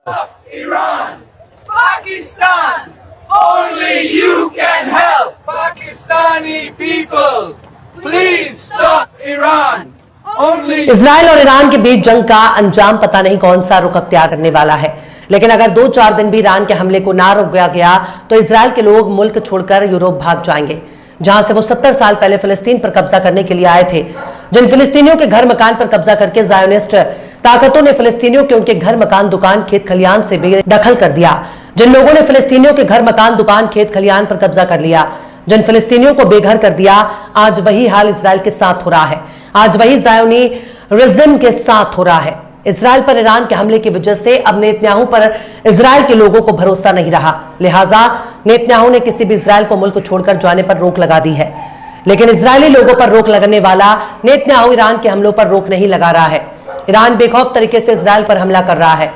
Iran, Pakistan, only you can help. Pakistani people, please stop Iran. Only. Israel और Iran के बीच जंग का अंजाम पता नहीं कौन सा रुख अख्तियार करने वाला है, लेकिन अगर 2-4 दिन भी ईरान के हमले को ना रोका गया तो इजराइल के लोग मुल्क छोड़कर यूरोप भाग जाएंगे, जहां से वो 70 साल पहले फिलिस्तीन पर कब्जा करने के लिए आए थे। जिन फिलिस्तीनियों के घर मकान पर कब्जा करके ज़ायोनिस्ट ताकतों ने फिलिस्तीनियों के उनके घर मकान दुकान खेत खलियान से बेदखल कर दिया, जिन लोगों ने फिलिस्तीनियों के घर मकान दुकान खेत खलियान पर कब्जा कर लिया, जिन फिलिस्तीनियों को बेघर कर दिया, आज वही हाल इजराइल के साथ हो रहा है। आज वही ज़ायोनी रिज़म के साथ हो रहा है। इजराइल पर ईरान के हमले की वजह से अब नेतन्याहू पर इजराइल के लोगों को भरोसा नहीं रहा, लिहाजा नेतन्याहू ने किसी भी इजराइल को मुल्क छोड़कर जाने पर रोक लगा दी है। लेकिन इजरायली लोगों पर रोक लगाने वाला नेतन्याहू ईरान के हमलों पर रोक नहीं लगा रहा है। ईरान बेखौफ तरीके से इजराइल पर हमला कर रहा है।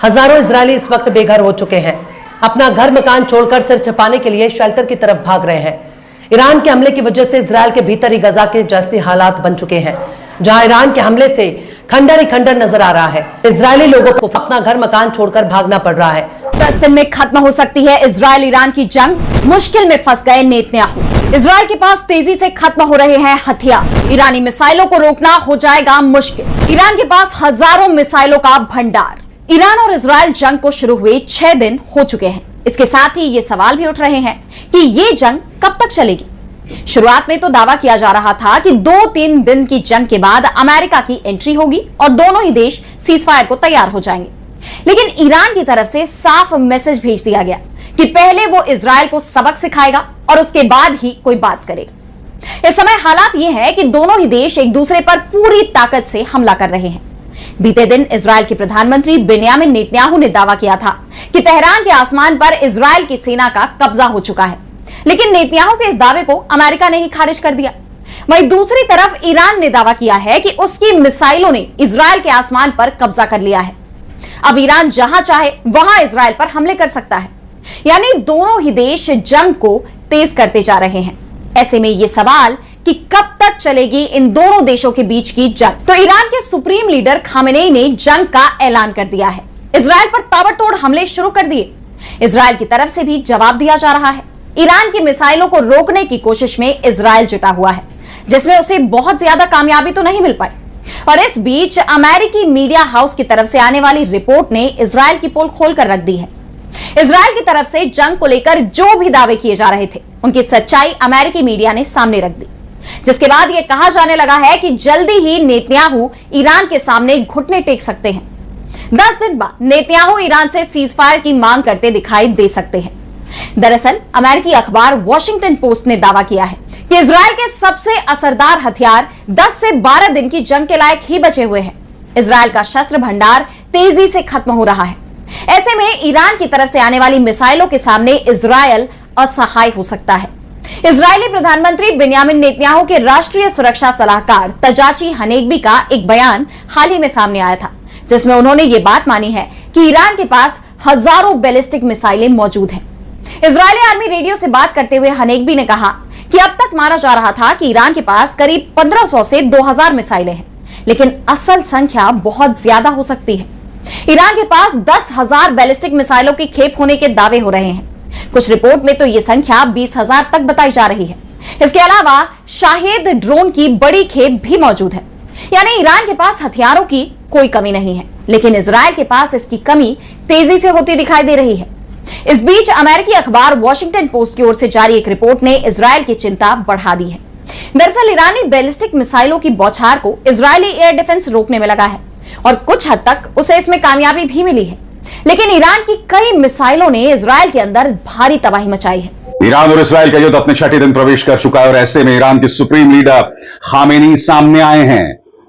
हजारों इजरायली इस वक्त बेघर हो चुके हैं, अपना घर मकान छोड़कर सिर छिपाने के लिए शेल्टर की तरफ भाग रहे हैं। ईरान के हमले की वजह से इजराइल के भीतर ही गजा के जैसे हालात बन चुके हैं, जहां ईरान के हमले से खंडर ही खंडर नजर आ रहा है। इजरायली लोगों को अपना घर मकान छोड़कर भागना पड़ रहा है। 10 दिन में खत्म हो सकती है इजराइल ईरान की जंग, मुश्किल में फंस गए नेतन्याहू। इजराइल के पास तेजी से खत्म हो रहे हैं हथियार, ईरानी मिसाइलों को रोकना हो जाएगा मुश्किल। ईरान के पास हजारों मिसाइलों का भंडार। ईरान और इजराइल जंग को शुरू हुए 6 दिन हो चुके हैं। इसके साथ ही ये सवाल भी उठ रहे हैं कि ये जंग कब तक चलेगी। शुरुआत में तो दावा किया जा रहा था कि 2-3 दिन की जंग के बाद अमेरिका की एंट्री होगी और दोनों ही देश सीजफायर को तैयार हो जाएंगे। लेकिन ईरान की तरफ से साफ मैसेज भेज दिया गया कि पहले वो इजराइल को सबक सिखाएगा और उसके बाद ही कोई बात करेगा। इस समय हालात ये हैं कि दोनों ही देश एक दूसरे पर पूरी ताकत से हमला कर रहे हैं। बीते दिन इजराइल के प्रधानमंत्री बेन्यामिन नेतन्याहू ने दावा किया था कि तेहरान के आसमान पर इजराइल की सेना का कब्जा हो चुका है, लेकिन नेतन्याहू के इस दावे को अमेरिका ने ही खारिज कर दिया। वहीं दूसरी तरफ ईरान ने दावा किया है कि उसकी मिसाइलों ने इजराइल के आसमान पर कब्जा कर लिया है। अब ईरान जहां चाहे वहां इजराइल पर हमले कर सकता है, यानी दोनों ही देश जंग को तेज करते जा रहे हैं। ऐसे में यह सवाल कि कब तक चलेगी इन दोनों देशों के बीच की जंग। तो ईरान के सुप्रीम लीडर खामेनेई ने जंग का ऐलान कर दिया है। इजराइल पर ताबड़तोड़ हमले शुरू कर दिए। इजराइल की तरफ से भी जवाब दिया जा रहा है। ईरान की मिसाइलों को रोकने की कोशिश में इजराइल जुटा हुआ है, जिसमें उसे बहुत ज्यादा कामयाबी तो नहीं मिल पाई। और इस बीच अमेरिकी मीडिया हाउस की तरफ से आने वाली रिपोर्ट ने इजराइल की पोल खोलकर रख दी है। इजराइल की तरफ से जंग को लेकर जो भी दावे किए जा रहे थे, उनकी सच्चाई अमेरिकी मीडिया ने सामने रख दी, जिसके बाद यह कहा जाने लगा है कि जल्दी ही नेतन्याहू ईरान के सामने घुटने टेक सकते हैं। 10 दिन बाद नेतन्याहू ईरान से सीजफायर की मांग करते दिखाई दे सकते हैं। दरअसल अमेरिकी अखबार वॉशिंगटन पोस्ट ने दावा किया है कि इजराइल के सबसे असरदार हथियार 10 से 12 दिन की जंग के लायक ही बचे हुए हैं। इजराइल का शस्त्र भंडार तेजी से खत्म हो रहा है। ऐसे में ईरान की तरफ से आने वाली मिसाइलों के सामने इजराइल असहाय हो सकता है। इजरायली प्रधानमंत्री बेन्यामिन नेतन्याहू के राष्ट्रीय सुरक्षा सलाहकार तजाची हनेगबी का एक बयान हाल ही में सामने आया था, जिसमें उन्होंने ये बात मानी है कि ईरान के पास हजारों बैलिस्टिक मिसाइलें मौजूद हैं। इजरायली आर्मी रेडियो से बात करते हुए हनेगबी ने कहा कि अब तक माना जा रहा था कि ईरान के पास करीब 1500 से 2000 मिसाइलें हैं, लेकिन असल संख्या बहुत ज्यादा हो सकती है। ईरान के पास 10,000 बैलिस्टिक मिसाइलों की खेप होने के दावे हो रहे हैं। कुछ रिपोर्ट में तो यह संख्या 20,000 तक बताई जा रही है। इसके अलावा शाहेद ड्रोन की बड़ी खेप भी मौजूद है, यानी ईरान के पास हथियारों की कोई कमी नहीं है, लेकिन इजराइल के पास इसकी कमी तेजी से होती दिखाई दे रही है। इस बीच अमेरिकी अखबार वॉशिंगटन पोस्ट की ओर से जारी एक रिपोर्ट ने इजराइल की चिंता बढ़ा दी है। दरअसल ईरानी बैलिस्टिक मिसाइलों की बौछार को इजरायली एयर डिफेंस रोकने में लगा है और कुछ हद तक उसे इसमें कामयाबी भी मिली है, लेकिन ईरान की कई मिसाइलों ने इजराइल के अंदर भारी तबाही मचाई है। ईरान और इजराइल का युद्ध अपने 6ठे दिन प्रवेश कर चुका है और ऐसे में ईरान के सुप्रीम लीडर खामेनी सामने आए हैं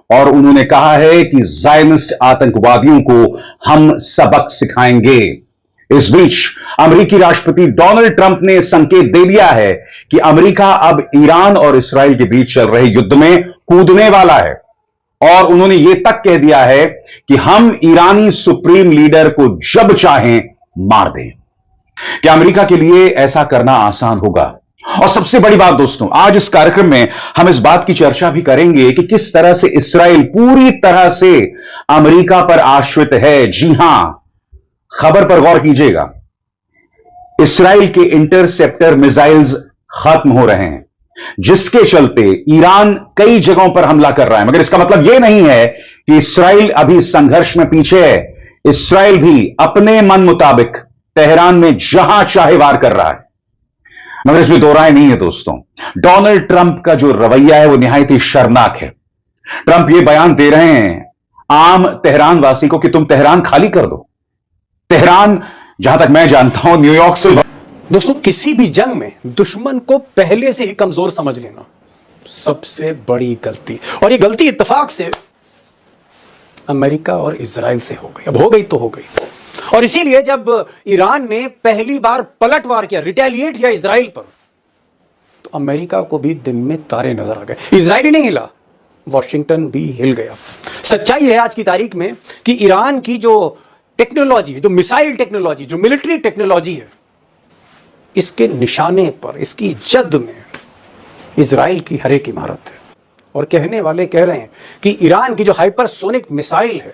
और उन्होंने कहा है कि ज़ायनिस्ट आतंकवादियों को हम सबक सिखाएंगे। इस बीच अमेरिकी राष्ट्रपति डोनाल्ड ट्रंप ने संकेत दे दिया है कि अमेरिका अब ईरान और इस्राइल के बीच चल रहे युद्ध में कूदने वाला है और उन्होंने यह तक कह दिया है कि हम ईरानी सुप्रीम लीडर को जब चाहें मार दें। क्या अमेरिका के लिए ऐसा करना आसान होगा? और सबसे बड़ी बात दोस्तों, आज इस कार्यक्रम में हम इस बात की चर्चा भी करेंगे कि किस तरह से इस्राइल पूरी तरह से अमेरिका पर आश्रित है। जी हां, खबर पर गौर कीजिएगा, इसराइल के इंटरसेप्टर मिसाइल्स खत्म हो रहे हैं, जिसके चलते ईरान कई जगहों पर हमला कर रहा है। मगर इसका मतलब यह नहीं है कि इसराइल अभी संघर्ष में पीछे है। इसराइल भी अपने मन मुताबिक तेहरान में जहां चाहे वार कर रहा है, मगर इसमें दो राय नहीं है दोस्तों। डोनाल्ड ट्रंप का जो रवैया है वो निहायत ही शर्मनाक है। ट्रंप ये बयान दे रहे हैं आम तेहरान वासी को कि तुम तेहरान खाली कर दो। तेहरान, जहां तक मैं जानता हूं, न्यूयॉर्क से। दोस्तों, किसी भी जंग में दुश्मन को पहले से ही कमजोर समझ लेना सबसे बड़ी गलती, और ये गलती इत्तेफाक से अमेरिका और इजराइल से हो गई। अब हो गई तो हो गई, और इसीलिए जब ईरान ने पहली बार पलटवार किया, रिटेलिएट किया इजराइल पर, तो अमेरिका को भी दिन में तारे नजर आ गए। इजराइल ही नहीं हिला, वॉशिंगटन भी हिल गया। सच्चाई है आज की तारीख में कि ईरान की जो टेक्नोलॉजी है, जो मिसाइल टेक्नोलॉजी, जो मिलिट्री टेक्नोलॉजी है, इसके निशाने पर, इसकी जद में इजराइल की हर एक इमारत है। और कहने वाले कह रहे हैं कि ईरान की जो हाइपरसोनिक मिसाइल है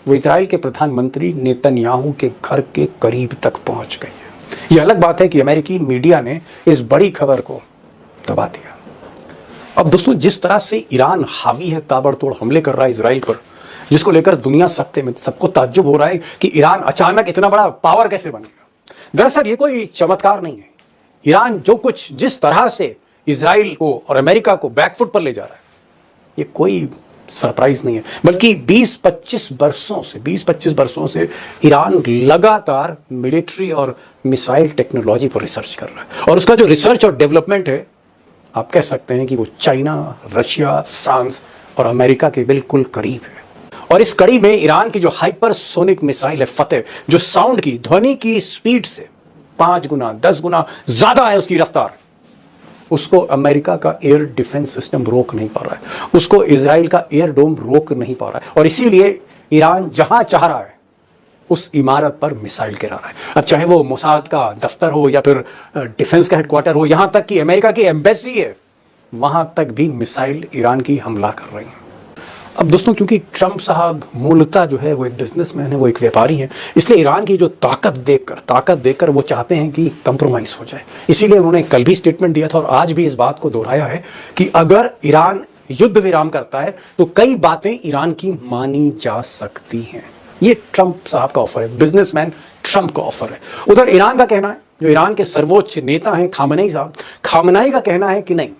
वो इजराइल के प्रधानमंत्री नेतन्याहू के घर के करीब तक पहुंच गई है। यह अलग बात है कि अमेरिकी मीडिया ने इस बड़ी खबर को दबा दिया। अब दोस्तों, जिस तरह से ईरान हावी है, ताबड़तोड़ हमले कर रहा है इजराइल पर, जिसको लेकर दुनिया सख्ते में, सबको ताज्जुब हो रहा है कि ईरान अचानक इतना बड़ा पावर कैसे बन गया। दरअसल ये कोई चमत्कार नहीं है। ईरान जो कुछ, जिस तरह से इजराइल को और अमेरिका को बैकफुट पर ले जा रहा है, ये कोई सरप्राइज नहीं है, बल्कि 20-25 वर्षों से ईरान लगातार मिलिट्री और मिसाइल टेक्नोलॉजी पर रिसर्च कर रहा है। और उसका जो रिसर्च और डेवलपमेंट है, आप कह सकते हैं कि वो चाइना, रशिया, फ्रांस और अमेरिका के बिल्कुल करीब है। और इस कड़ी में ईरान की जो हाइपरसोनिक मिसाइल है फतेह, जो साउंड की, ध्वनि की स्पीड से 5 गुना 10 गुना ज्यादा है उसकी रफ्तार, उसको अमेरिका का एयर डिफेंस सिस्टम रोक नहीं पा रहा है, उसको इजराइल का एयर डोम रोक नहीं पा रहा है। और इसीलिए ईरान जहां चाह रहा है उस इमारत पर मिसाइल गिरा रहा है। अब चाहे वो मोसाद का दफ्तर हो या फिर डिफेंस का हेडक्वार्टर हो, यहां तक कि अमेरिका की एम्बेसी है, वहां तक भी मिसाइल ईरान की हमला कर रही है। अब दोस्तों, क्योंकि ट्रंप साहब मूलतः जो है वो एक बिजनेसमैन है, वो एक व्यापारी है, इसलिए ईरान की जो ताकत देखकर वो चाहते हैं कि कंप्रोमाइज हो जाए। इसीलिए उन्होंने कल भी स्टेटमेंट दिया था और आज भी इस बात को दोहराया है कि अगर ईरान युद्ध विराम करता है तो कई बातें ईरान की मानी जा सकती हैं। ये ट्रंप साहब का ऑफर है, बिजनेसमैन ट्रंप का ऑफर है। उधर ईरान का कहना है, जो ईरान के सर्वोच्च नेता हैं खामनेई साहब, खामनेई का कहना है कि नहीं,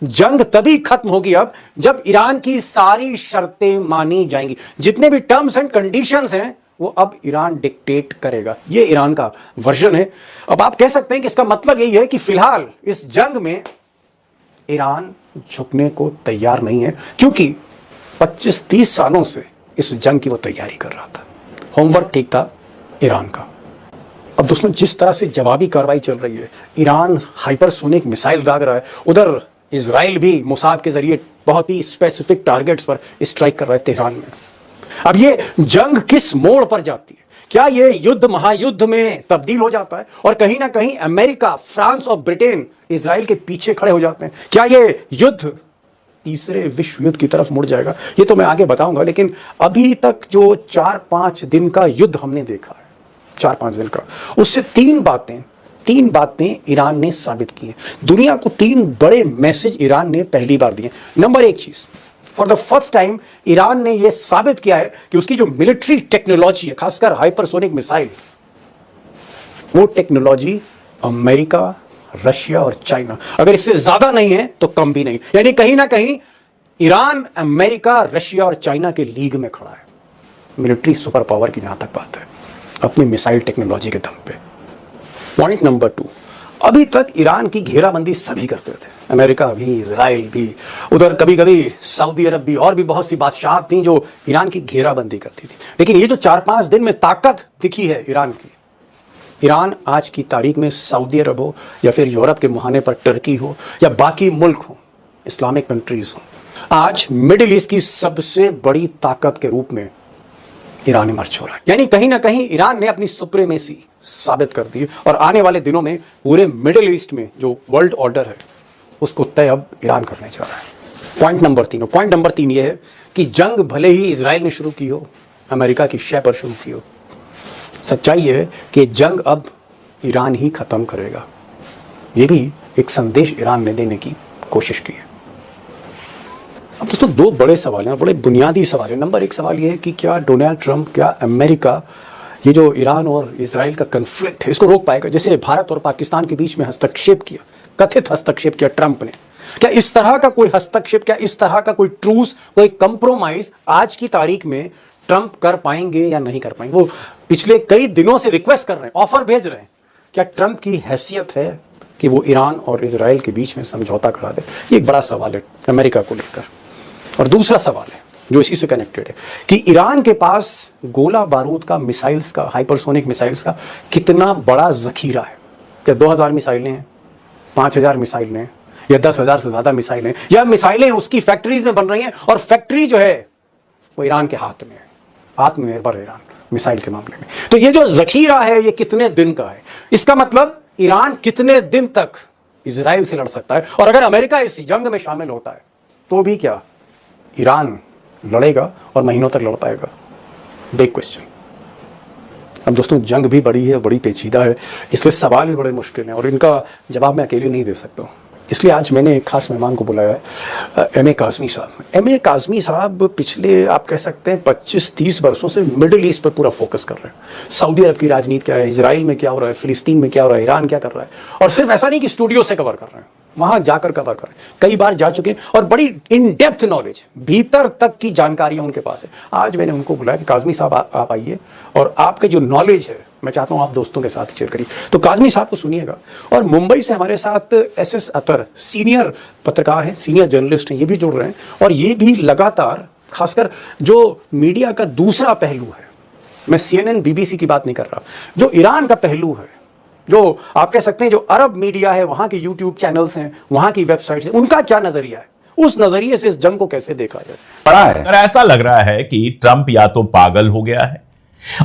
जंग तभी खत्म होगी अब जब ईरान की सारी शर्तें मानी जाएंगी। जितने भी टर्म्स एंड कंडीशंस हैं वो अब ईरान डिक्टेट करेगा। ये ईरान का वर्जन है। अब आप कह सकते हैं कि इसका मतलब यही है कि फिलहाल इस जंग में ईरान झुकने को तैयार नहीं है, क्योंकि 25-30 सालों से इस जंग की वो तैयारी कर रहा था। होमवर्क ठीक था ईरान का। अब दोस्तों, जिस तरह से जवाबी कार्रवाई चल रही है, ईरान हाइपरसोनिक मिसाइल दाग रहा है, उधर इजराइल भी मोसाद के जरिए बहुत ही स्पेसिफिक टारगेट्स पर स्ट्राइक कर रहा है तेहरान में। अब ये जंग किस मोड़ पर जाती है? क्या ये युद्ध महायुद्ध में तब्दील हो जाता है और कहीं ना कहीं अमेरिका, फ्रांस और ब्रिटेन इजराइल के पीछे खड़े हो जाते हैं? क्या ये युद्ध तीसरे विश्व युद्ध की तरफ मुड़ जाएगा? ये तो मैं आगे बताऊंगा, लेकिन अभी तक जो 4-5 दिन का युद्ध हमने देखा है, 4-5 दिन का, उससे तीन बातें ईरान ने साबित की हैं। दुनिया को 3 बड़े मैसेज ईरान ने पहली बार दिए। नंबर 1 चीज, for the first time Iran ने यह साबित किया है कि उसकी जो मिलिट्री टेक्नोलॉजी है, खासकर हाइपरसोनिक मिसाइल, वो टेक्नोलॉजी अमेरिका, रशिया और चाइना, अगर इससे ज्यादा नहीं है तो कम भी नहीं, यानी कहीं ना कहीं ईरान अमेरिका, रशिया और चाइना के लीग में खड़ा है मिलिट्री सुपर पावर की जहां तक बात है, अपनी मिसाइल टेक्नोलॉजी के दम पे। पॉइंट नंबर 2, अभी तक ईरान की घेराबंदी सभी करते थे, अमेरिका भी, इजराइल भी, उधर कभी कभी सऊदी अरब भी, और भी बहुत सी बादशाह थी जो ईरान की घेराबंदी करती थी। लेकिन ये जो 4-5 दिन में ताकत दिखी है ईरान की, ईरान आज की तारीख में सऊदी अरब हो या फिर यूरोप के मुहाने पर टर्की हो या बाकी मुल्क हो, इस्लामिक कंट्रीज हो, आज मिडिल ईस्ट की सबसे बड़ी ताकत के रूप में ईरान इमर्ज हो रहा है। यानी कहीं ना कहीं ईरान ने अपनी सुप्रीमेसी साबित कर दी और आने वाले दिनों में पूरे मिडिल ईस्ट में जो वर्ल्ड ऑर्डर है उसको तय अब ईरान करने जा रहा है। पॉइंट नंबर 3 ये है कि जंग भले ही इजराइल ने शुरू की हो, अमेरिका की शय पर शुरू की हो, सच्चाई है कि जंग अब ईरान ही खत्म करेगा। ये भी एक संदेश ईरान ने देने की कोशिश की है। अब दोस्तों दो बड़े सवाल हैं, बड़े बुनियादी सवाल हैं। नंबर एक सवाल ये है कि क्या डोनाल्ड ट्रंप, क्या अमेरिका ये जो ईरान और इजराइल का कन्फ्लिक्ट है इसको रोक पाएगा? जैसे भारत और पाकिस्तान के बीच में हस्तक्षेप किया, कथित हस्तक्षेप किया ट्रंप ने, क्या इस तरह का कोई हस्तक्षेप, क्या इस तरह का कोई ट्रूस, कोई कंप्रोमाइज आज की तारीख में ट्रंप कर पाएंगे या नहीं कर पाएंगे? वो पिछले कई दिनों से रिक्वेस्ट कर रहे हैं, ऑफर भेज रहे हैं। क्या ट्रंप की हैसियत है कि वो ईरान और इजराइल के बीच में समझौता करा दे? ये एक बड़ा सवाल है अमेरिका को लेकर। और दूसरा सवाल है जो इसी से कनेक्टेड है कि ईरान के पास गोला बारूद का, मिसाइल्स का, हाइपरसोनिक मिसाइल्स का कितना बड़ा जखीरा है? क्या 2000 मिसाइलें हैं, 5000 मिसाइलें हैं, या 10,000 से ज्यादा मिसाइलें, या मिसाइलें उसकी फैक्ट्रीज में बन रही हैं और फैक्ट्री जो है वो ईरान के हाथ में है, आत्मनिर्भर ईरान मिसाइल के मामले में। तो ये जो जखीरा है ये कितने दिन का है? इसका मतलब ईरान कितने दिन तक इजराइल से लड़ सकता है? और अगर अमेरिका इस जंग में शामिल होता है तो भी क्या ईरान लड़ेगा और महीनों तक लड़ पाएगा? Big question. अब दोस्तों जंग भी बड़ी है, बड़ी पेचीदा है, इसलिए सवाल भी बड़े मुश्किल हैं और इनका जवाब मैं अकेले नहीं दे सकता हूँ। इसलिए आज मैंने एक खास मेहमान को बुलाया है, एम.ए. काज़मी साहब। एम.ए. काज़मी साहब पिछले आप कह सकते हैं 25-30 वर्षों से मिडिल ईस्ट पर पूरा फोकस कर रहे हैं। सऊदी अरब की राजनीति क्या है, इजराइल में क्या हो रहा है, फिलिस्तीन में क्या हो रहा है, ईरान क्या कर रहा है। और सिर्फ ऐसा नहीं कि स्टूडियो से कवर कर रहे हैं, वहां जाकर कवर कर रहे हैं, कई बार जा चुके हैं और बड़ी इन डेप्थ नॉलेज, भीतर तक की जानकारियां उनके पास है। आज मैंने उनको बुलाया कि काज़मी साहब आप आइए और आपके जो नॉलेज है मैं चाहता हूं आप दोस्तों के साथ शेयर करिए। तो काज़मी साहब को सुनिएगा। और मुंबई से हमारे साथ एस अतर सीनियर पत्रकार हैं, सीनियर जर्नलिस्ट हैं, ये भी जुड़ रहे हैं और ये भी लगातार, खासकर जो मीडिया का दूसरा पहलू है, मैं CNN BBC की बात नहीं कर रहा, जो ईरान का पहलू है, जो आप कह सकते हैं जो अरब मीडिया है, वहां के यूट्यूब चैनल्स हैं, वहां की वेबसाइट्स हैं, उनका क्या नजरिया है, उस नजरिए से इस जंग को कैसे देखा जाए? पड़ा है। अगर ऐसा लग रहा है कि ट्रंप या तो पागल हो गया है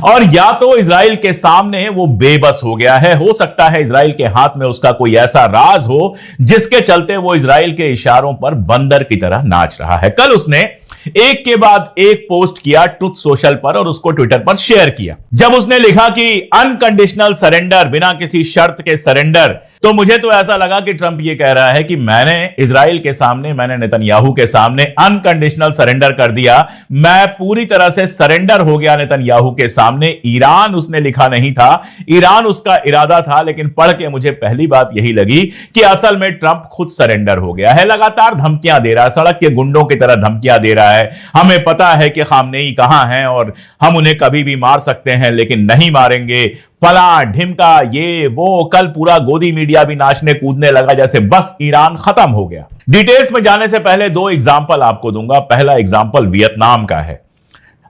और या तो इजराइल के सामने वो बेबस हो गया है। हो सकता है इजराइल के हाथ में उसका कोई ऐसा राज हो जिसके चलते वो इजराइल के इशारों पर बंदर की तरह नाच रहा है। कल उसने एक के बाद एक पोस्ट किया ट्रुथ सोशल पर और उसको ट्विटर पर शेयर किया। जब उसने लिखा कि अनकंडीशनल सरेंडर, बिना किसी शर्त के सरेंडर, तो मुझे तो ऐसा लगा कि ट्रंप ये कह रहा है कि मैंने इजराइल के सामने, मैंने नेतन्याहू के सामने अनकंडीशनल सरेंडर कर दिया, मैं पूरी तरह से सरेंडर हो गया नेतन्याहू के सामने। ईरान उसने लिखा नहीं था, ईरान उसका इरादा था, लेकिन पढ़ के मुझे पहली बात यही लगी कि असल में ट्रंप खुद सरेंडर हो गया है। लगातार धमकियां दे रहा है, सड़क के गुंडों की तरह धमकियां दे रहा है। हमें पता है कि खामनेई कहां हैं और हम उन्हें कभी भी मार सकते हैं लेकिन नहीं मारेंगे, फला ढिमका, ये वो। कल पूरा गोदी मीडिया भी नाचने कूदने लगा जैसे बस ईरान खत्म हो गया। डिटेल्स में जाने से पहले दो एग्जाम्पल आपको दूंगा। पहला एग्जाम्पल वियतनाम का है।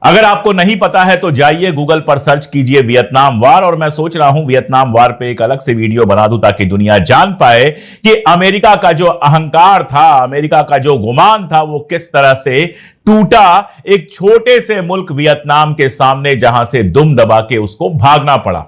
अगर आपको नहीं पता है तो जाइए गूगल पर सर्च कीजिए वियतनाम वार, और मैं सोच रहा हूं वियतनाम वार पे एक अलग से वीडियो बना दूं ताकि दुनिया जान पाए कि अमेरिका का जो अहंकार था, अमेरिका का जो गुमान था, वो किस तरह से टूटा एक छोटे से मुल्क वियतनाम के सामने, जहां से दुम दबा के उसको भागना पड़ा।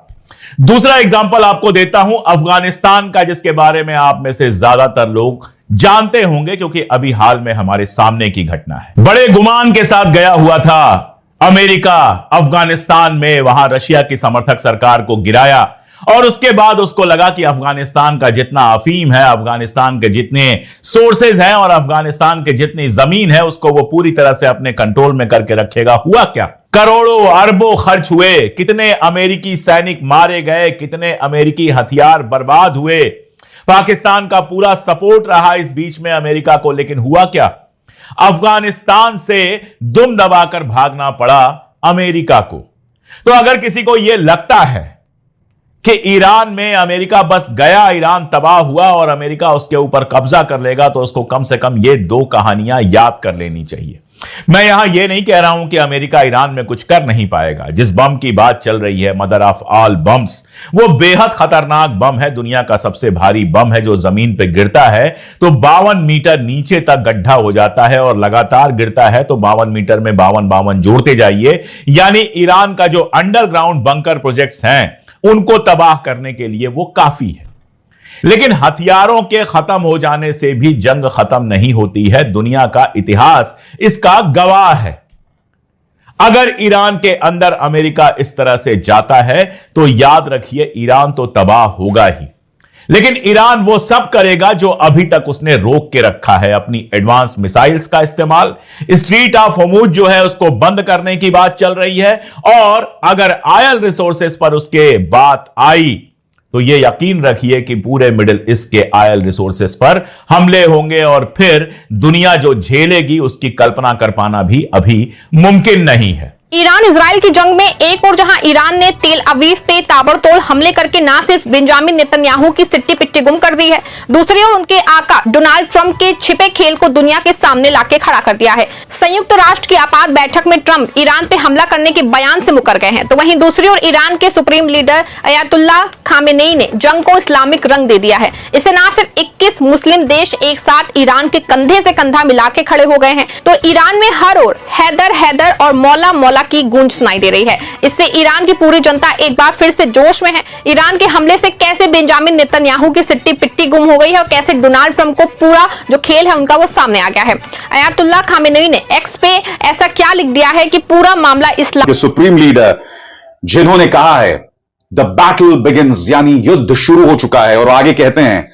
दूसरा एग्जाम्पल आपको देता हूं अफगानिस्तान का, जिसके बारे में आप में से ज्यादातर लोग जानते होंगे क्योंकि अभी हाल में हमारे सामने की घटना है। बड़े गुमान के साथ गया हुआ था अमेरिका अफगानिस्तान में, वहां रशिया की समर्थक सरकार को गिराया और उसके बाद उसको लगा कि अफगानिस्तान का जितना अफीम है, अफगानिस्तान के जितने सोर्सेज हैं और अफगानिस्तान के जितनी जमीन है, उसको वो पूरी तरह से अपने कंट्रोल में करके रखेगा। हुआ क्या? करोड़ों अरबों खर्च हुए, कितने अमेरिकी सैनिक मारे गए, कितने अमेरिकी हथियार बर्बाद हुए, पाकिस्तान का पूरा सपोर्ट रहा इस बीच में अमेरिका को। लेकिन हुआ क्या? अफगानिस्तान से दुम दबाकर भागना पड़ा अमेरिका को। तो अगर किसी को यह लगता है कि ईरान में अमेरिका बस गया, ईरान तबाह हुआ और अमेरिका उसके ऊपर कब्जा कर लेगा, तो उसको कम से कम ये दो कहानियां याद कर लेनी चाहिए। मैं यहां यह नहीं कह रहा हूं कि अमेरिका ईरान में कुछ कर नहीं पाएगा। जिस बम की बात चल रही है, मदर ऑफ ऑल बम्स, वो बेहद खतरनाक बम है, दुनिया का सबसे भारी बम है, जो जमीन पे गिरता है तो 52 मीटर नीचे तक गड्ढा हो जाता है और लगातार गिरता है तो 52 मीटर में 52 जोड़ते जाइए। यानी ईरान का जो अंडरग्राउंड बंकर प्रोजेक्ट्स हैं उनको तबाह करने के लिए वो काफी है। लेकिन हथियारों के खत्म हो जाने से भी जंग खत्म नहीं होती है। दुनिया का इतिहास इसका गवाह है। अगर ईरान के अंदर अमेरिका इस तरह से जाता है तो याद रखिए ईरान तो तबाह होगा ही, लेकिन ईरान वो सब करेगा जो अभी तक उसने रोक के रखा है, अपनी एडवांस मिसाइल्स का इस्तेमाल। स्ट्रीट ऑफ होर्मुज जो है उसको बंद करने की बात चल रही है, और अगर ऑयल रिसोर्सेस पर उसके बात आई तो यह यकीन रखिए कि पूरे मिडिल ईस्ट के ऑयल रिसोर्सेस पर हमले होंगे, और फिर दुनिया जो झेलेगी उसकी कल्पना कर पाना भी अभी मुमकिन नहीं है। ईरान इजराइल की जंग में एक और जहां ईरान ने तेल अवीव पे ताबड़तोड़ हमले करके ना सिर्फ बेंजामिन नेतन्याहू की सिट्टी पिट्टी गुम कर दी है, दूसरी ओर उनके आका डोनाल्ड ट्रंप के छिपे खेल को दुनिया के सामने लाके खड़ा कर दिया है। संयुक्त राष्ट्र की आपात बैठक में ट्रंप ईरान पे हमला करने के बयान से मुकर गए हैं, तो वहीं दूसरी ओर ईरान के सुप्रीम लीडर अयातुल्लाह खामेनेई ने जंग को इस्लामिक रंग दे दिया है। इससे ना सिर्फ 21 मुस्लिम देश एक साथ ईरान के कंधे से कंधा मिला के खड़े हो गए हैं, तो ईरान में हर ओर हैदर हैदर और मौला मौला की गूंज सुनाई दे रही है। इससे ईरान की पूरी जनता एक बार फिर से जोश में है। ईरान के हमले से कैसे बेंजामिन नेतन्याहू की सिट्टी पिट्टी गुम हो गई है और कैसे डोनाल्ड ट्रंप को पूरा जो खेल है उनका वो सामने आ गया है। अयातुल्लाह खामेनेई ने एक्स पे ऐसा क्या लिख दिया है कि पूरा मामला इस्लाम। सुप्रीम लीडर जिन्होंने कहा है द बैटल बिगिंस, यानी युद्ध शुरू हो चुका है, और आगे कहते हैं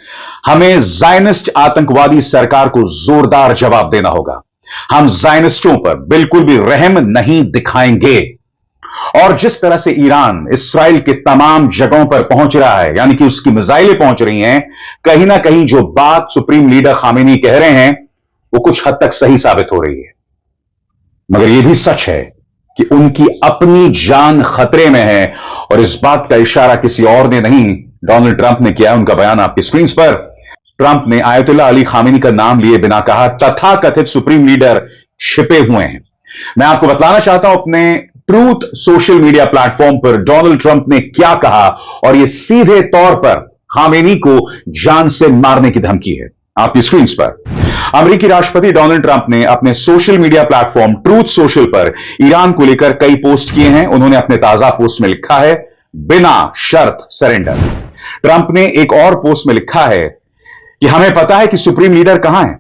हमें ज़ायनिस्ट आतंकवादी सरकार को जोरदार जवाब देना होगा, हम ज़ायनिस्टों पर बिल्कुल भी रहम नहीं दिखाएंगे। और जिस तरह से ईरान इस्राइल के तमाम जगहों पर पहुंच रहा है, यानी कि उसकी मिसाइलें पहुंच रही हैं, कहीं ना कहीं जो बात सुप्रीम लीडर खामेनी कह रहे हैं वो कुछ हद तक सही साबित हो रही है। मगर यह भी सच है कि उनकी अपनी जान खतरे में है, और इस बात का इशारा किसी और ने नहीं, डोनाल्ड ट्रंप ने किया। उनका बयान आपकी स्क्रीन पर। ट्रंप ने आयतुल्लाह अली खामेनी का नाम लिए बिना कहा तथाकथित सुप्रीम लीडर छिपे हुए हैं। मैं आपको बतलाना चाहता हूं अपने ट्रूथ सोशल मीडिया प्लेटफॉर्म पर डोनाल्ड ट्रंप ने क्या कहा, और यह सीधे तौर पर खामेनी को जान से मारने की धमकी है। आपकी स्क्रीन पर अमेरिकी राष्ट्रपति डोनाल्ड ट्रंप ने अपने social media platform truth social पर ईरान को लेकर कई पोस्ट किए हैं। उन्होंने अपने ताजा पोस्ट में लिखा है बिना शर्त सरेंडर। ट्रंप ने एक और पोस्ट में लिखा है कि हमें पता है कि सुप्रीम लीडर कहां है,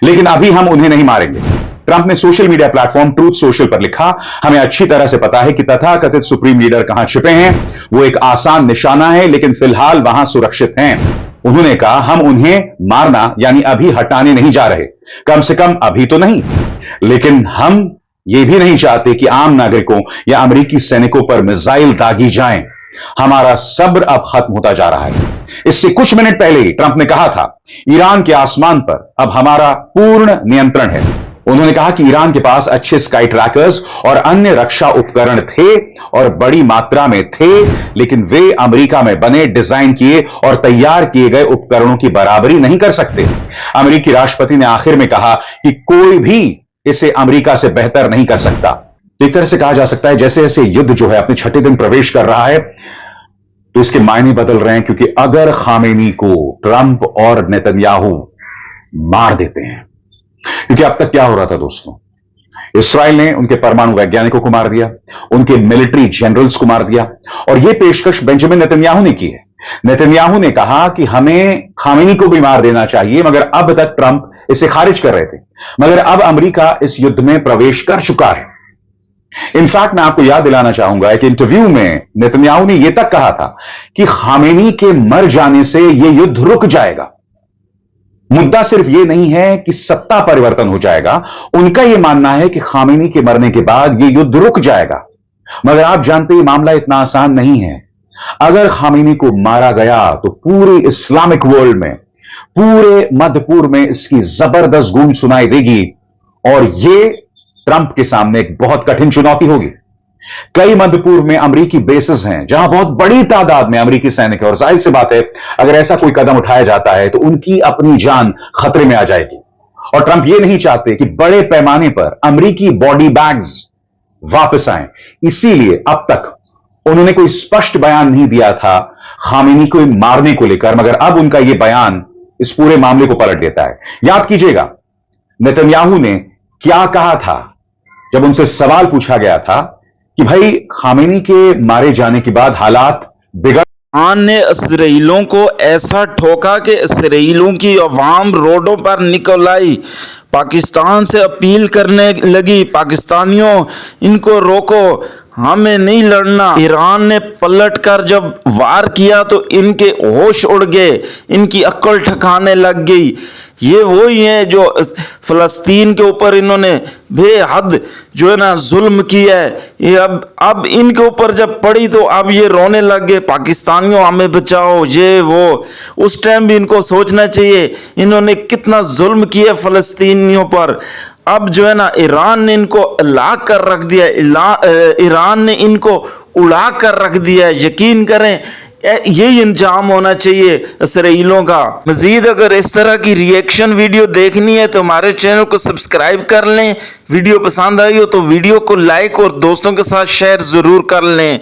लेकिन अभी हम उन्हें नहीं मारेंगे। ट्रंप ने social media platform truth social पर लिखा, हमें अच्छी तरह से पता है कि तथाकथित सुप्रीम लीडर कहां छिपे हैं, वो एक आसान निशाना है, लेकिन फिलहाल वहां सुरक्षित हैं। उन्होंने कहा हम उन्हें मारना यानी अभी हटाने नहीं जा रहे, कम से कम अभी तो नहीं, लेकिन हम ये भी नहीं चाहते कि आम नागरिकों या अमेरिकी सैनिकों पर मिसाइल दागी जाएं। हमारा सब्र अब खत्म होता जा रहा है। इससे कुछ मिनट पहले ही ट्रंप ने कहा था ईरान के आसमान पर अब हमारा पूर्ण नियंत्रण है। उन्होंने कहा कि ईरान के पास अच्छे स्काई ट्रैकर्स और अन्य रक्षा उपकरण थे और बड़ी मात्रा में थे, लेकिन वे अमेरिका में बने, डिजाइन किए और तैयार किए गए उपकरणों की बराबरी नहीं कर सकते। अमेरिकी राष्ट्रपति ने आखिर में कहा कि कोई भी इसे अमेरिका से बेहतर नहीं कर सकता। एक तरह से कहा जा सकता है जैसे जैसे युद्ध जो है अपने छठे दिन प्रवेश कर रहा है तो इसके मायने बदल रहे हैं, क्योंकि अगर खामेनी को ट्रंप और नेतन्याहू मार देते हैं, क्योंकि अब तक क्या हो रहा था दोस्तों, इस्राइल ने उनके परमाणु वैज्ञानिकों को मार दिया, उनके मिलिट्री जनरल्स को मार दिया, और यह पेशकश बेंजामिन नेतन्याहू ने की है। नेतन्याहू ने कहा कि हमें खामेनी को भी मार देना चाहिए, मगर अब तक ट्रंप इसे खारिज कर रहे थे। मगर अब अमेरिका इस युद्ध में प्रवेश कर चुका है। इनफैक्ट मैं आपको याद दिलाना चाहूंगा एक इंटरव्यू में नेतन्याहू ने यह तक कहा था कि खामेनी के मर जाने से यह युद्ध रुक जाएगा। मुद्दा सिर्फ यह नहीं है कि सत्ता परिवर्तन हो जाएगा, उनका यह मानना है कि खामेनी के मरने के बाद यह युद्ध रुक जाएगा। मगर आप जानते हैं मामला इतना आसान नहीं है। अगर खामेनी को मारा गया तो पूरे इस्लामिक वर्ल्ड में, पूरे मध्य पूर्व में इसकी जबरदस्त गूंज सुनाई देगी, और यह ट्रंप के सामने एक बहुत कठिन चुनौती होगी। कई मध्य पूर्व में अमेरिकी बेसेस हैं जहां बहुत बड़ी तादाद में अमेरिकी सैनिक है, और जाहिर सी बात है अगर ऐसा कोई कदम उठाया जाता है तो उनकी अपनी जान खतरे में आ जाएगी। और ट्रंप ये नहीं चाहते कि बड़े पैमाने पर अमेरिकी बॉडी बैग्स वापस आए, इसीलिए अब तक उन्होंने कोई स्पष्ट बयान नहीं दिया था खामेनी को मारने को लेकर, मगर अब उनका यह बयान इस पूरे मामले को पलट देता है। याद कीजिएगा नेतन्याहू ने क्या कहा था जब उनसे सवाल पूछा गया था कि भाई खामेनी के मारे जाने के बाद हालात बिगड़ ईरान ने इसराइलों को ऐसा ठोका कि इसराइलों की अवाम रोडों पर निकल आई, पाकिस्तान से अपील करने लगी, पाकिस्तानियों इनको रोको, हमें नहीं लड़ना। ईरान ने पलट कर जब वार किया तो इनके होश उड़ गए, इनकी अक्ल ठिकाने लग गई। ये वही है जो फलस्तीन के ऊपर इन्होंने बेहद जो है ना जुल्म किया है। ये अब इनके ऊपर जब पड़ी तो अब ये रोने लग गए, पाकिस्तानियों हमें बचाओ, ये वो। उस टाइम भी इनको सोचना चाहिए इन्होंने कितना जुल्म किया फलस्तीनियों पर। अब जो है ना ईरान ने इनको लाक कर रख दिया, ईरान ने इनको उड़ा कर रख दिया। यकीन करें यही इंजाम होना चाहिए इसराइलों का। मजीद अगर इस तरह की रिएक्शन वीडियो देखनी है तो हमारे चैनल को सब्सक्राइब कर लें। वीडियो पसंद आई हो तो वीडियो को लाइक और दोस्तों के साथ शेयर जरूर कर लें।